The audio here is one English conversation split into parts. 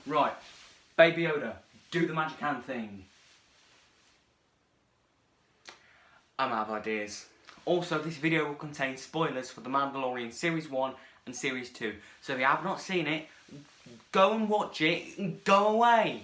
Right, Baby Yoda, do the magic hand thing. I'm out of ideas. Also, this video will contain spoilers for The Mandalorian Series 1 and Series 2. So if you have not seen it, go and watch it and go away.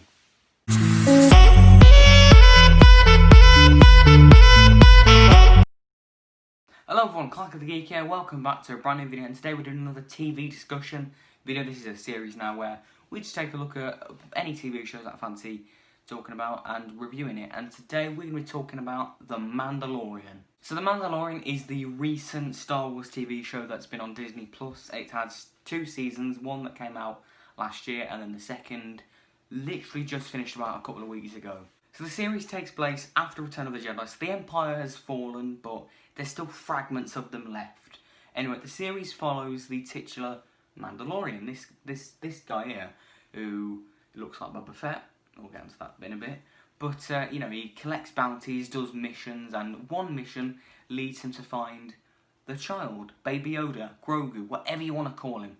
Hello everyone, Clark of the Geek here. Welcome back to a brand new video, and today we're doing another TV discussion video. This is a series now where we just take a look at any TV shows that I fancy talking about and reviewing it. And today we're going to be talking about The Mandalorian. So The Mandalorian is the recent Star Wars TV show that's been on Disney+. It has 2 seasons, one that came out last year and then the second literally just finished about a couple of weeks ago. So the series takes place after Return of the Jedi. So the Empire has fallen, but there's still fragments of them left. Anyway, the series follows the titular Mandalorian, this guy here, who looks like Boba Fett. We'll get into that in a bit. But, you know, he collects bounties, does missions, and one mission leads him to find the child, Baby Yoda, Grogu, whatever you want to call him.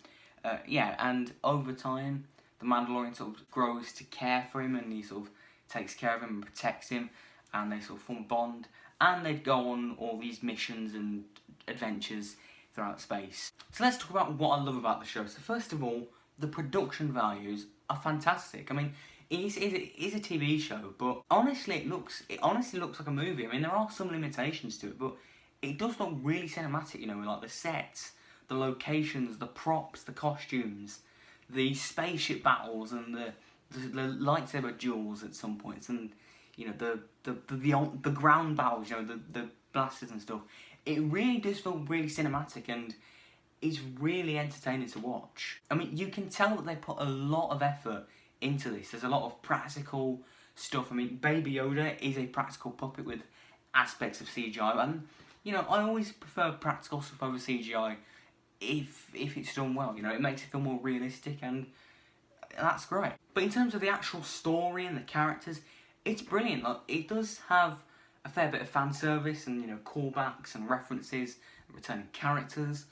Yeah, and over time, the Mandalorian sort of grows to care for him, and he sort of takes care of him and protects him, and they sort of form a bond, and they'd go on all these missions and adventures throughout space. So let's talk about what I love about the show. So first of all, the production values are fantastic. I mean, it is a TV show, but honestly, it honestly looks like a movie. I mean, there are some limitations to it, but it does look really cinematic, you know, like the sets, the locations, the props, the costumes, the spaceship battles, and the lightsaber duels at some points, and you know the ground battles, you know, the blasters and stuff. It really does feel really cinematic, and it's really entertaining to watch. I mean, you can tell that they put a lot of effort into this. There's a lot of practical stuff. I mean, Baby Yoda is a practical puppet with aspects of CGI, and you know, I always prefer practical stuff over CGI if it's done well. You know, it makes it feel more realistic, and that's great. But in terms of the actual story and the characters, it's brilliant. Like, it does have a fair bit of fan service and, you know, callbacks and references and returning characters,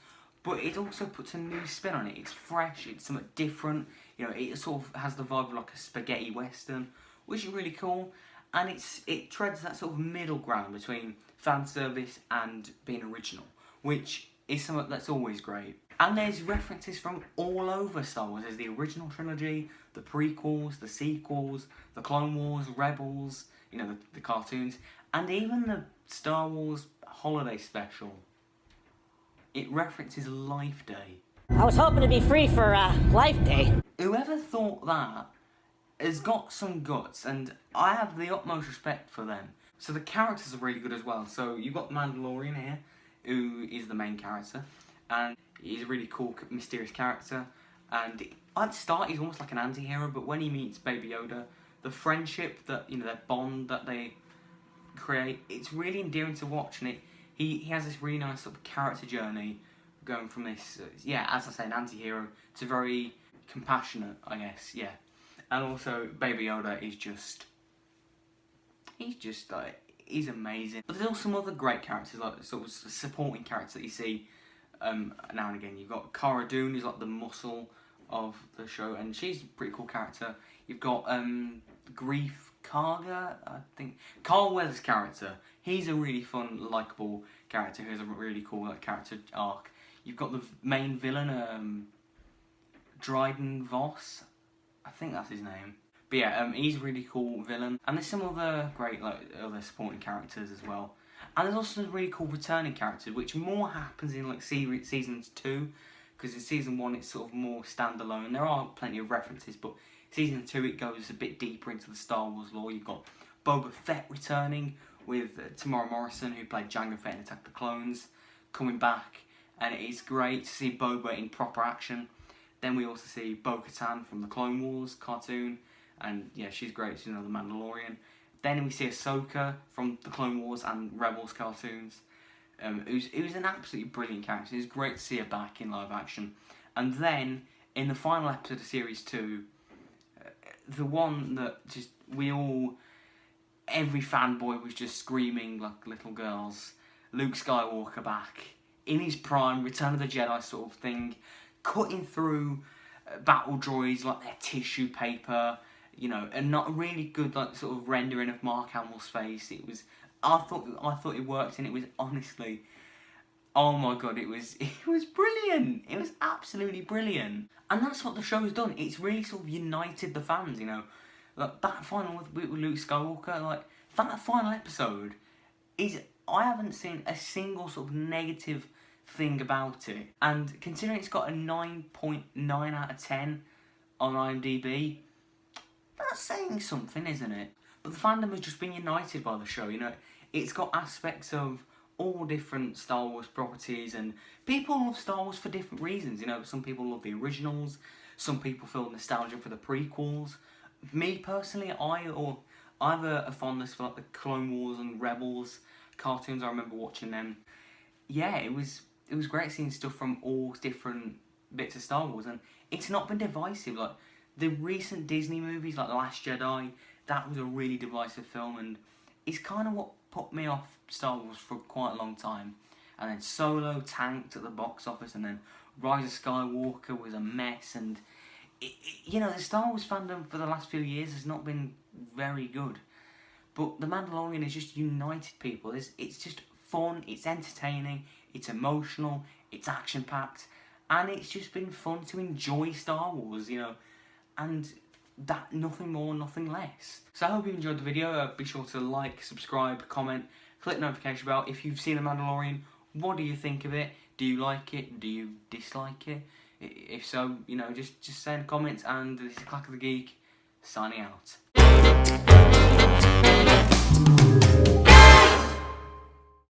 but it also puts a new spin on it. It's fresh, it's something different. You know, it sort of has the vibe of like a spaghetti western, which is really cool, and it treads that sort of middle ground between fan service and being original, which is something that's always great. And there's references from all over Star Wars. There's the original trilogy, the prequels, the sequels, the Clone Wars, Rebels, you know, the cartoons, and even the Star Wars holiday special. It references Life Day. I was hoping to be free for Life Day. Whoever thought that has got some guts, and I have the utmost respect for them. So the characters are really good as well. So you've got Mandalorian here, who is the main character, and he's a really cool, mysterious character, and at the start he's almost like an anti-hero, but when he meets Baby Yoda, the friendship that, you know, their bond that they create, it's really endearing to watch, and he has this really nice sort of character journey, going from this, yeah, as I say, an anti-hero to very compassionate, I guess, yeah. And also, Baby Yoda is he's amazing. But there's also some other great characters, like sort of supporting characters that you see now and again. You've got Cara Dune, who's like the muscle of the show, and she's a pretty cool character. You've got Grief Karga, I think. Carl Weathers' character, he's a really fun, likeable character who has a really cool character arc. You've got the main villain, Dryden Voss, I think that's his name. But yeah, he's a really cool villain, and there's some other great other supporting characters as well. And there's also some really cool returning characters, which more happens in like seasons 2, because in season 1 it's sort of more standalone. There are plenty of references, but season 2 it goes a bit deeper into the Star Wars lore. You've got Boba Fett returning with Tamara Morrison, who played Jango Fett in Attack of the Clones, coming back, and it is great to see Boba in proper action. Then we also see Bo-Katan from the Clone Wars cartoon, and yeah, she's great. She's another Mandalorian. Then we see Ahsoka from the Clone Wars and Rebels cartoons, who's an absolutely brilliant character. It's great to see her back in live action. And then, in the final episode of Series 2, the one that just every fanboy was just screaming like little girls, Luke Skywalker back, in his prime, Return of the Jedi sort of thing, cutting through battle droids, like their tissue paper, you know, and not a really good like sort of rendering of Mark Hamill's face. I thought it worked, and it was honestly, oh my god, it was brilliant. It was absolutely brilliant, and that's what the show's done. It's really sort of united the fans, you know, like that final with Luke Skywalker, like that final episode is, I haven't seen a single sort of negative thing about it, and considering it's got a 9.9 out of 10 on IMDb, that's saying something, isn't it? But the fandom has just been united by the show, you know. It's got aspects of all different Star Wars properties, and people love Star Wars for different reasons, you know. Some people love the originals, some people feel nostalgia for the prequels. Me personally, I have a fondness for like the Clone Wars and Rebels cartoons. I remember watching them. Yeah, it was great seeing stuff from all different bits of Star Wars, and it's not been divisive. Like the recent Disney movies, like The Last Jedi, that was a really divisive film, and it's kind of what put me off Star Wars for quite a long time. And then Solo tanked at the box office, and then Rise of Skywalker was a mess, and you know, the Star Wars fandom for the last few years has not been very good. But The Mandalorian has just united people. It's just fun, it's entertaining, it's emotional, it's action-packed, and it's just been fun to enjoy Star Wars, you know, and that, nothing more, nothing less. So I hope you enjoyed the video. Be sure to like, subscribe, comment, click the notification bell. If you've seen The Mandalorian, what do you think of it? Do you like it? Do you dislike it? If so, you know, just say in the comments. And this is Clack of the Geek, signing out.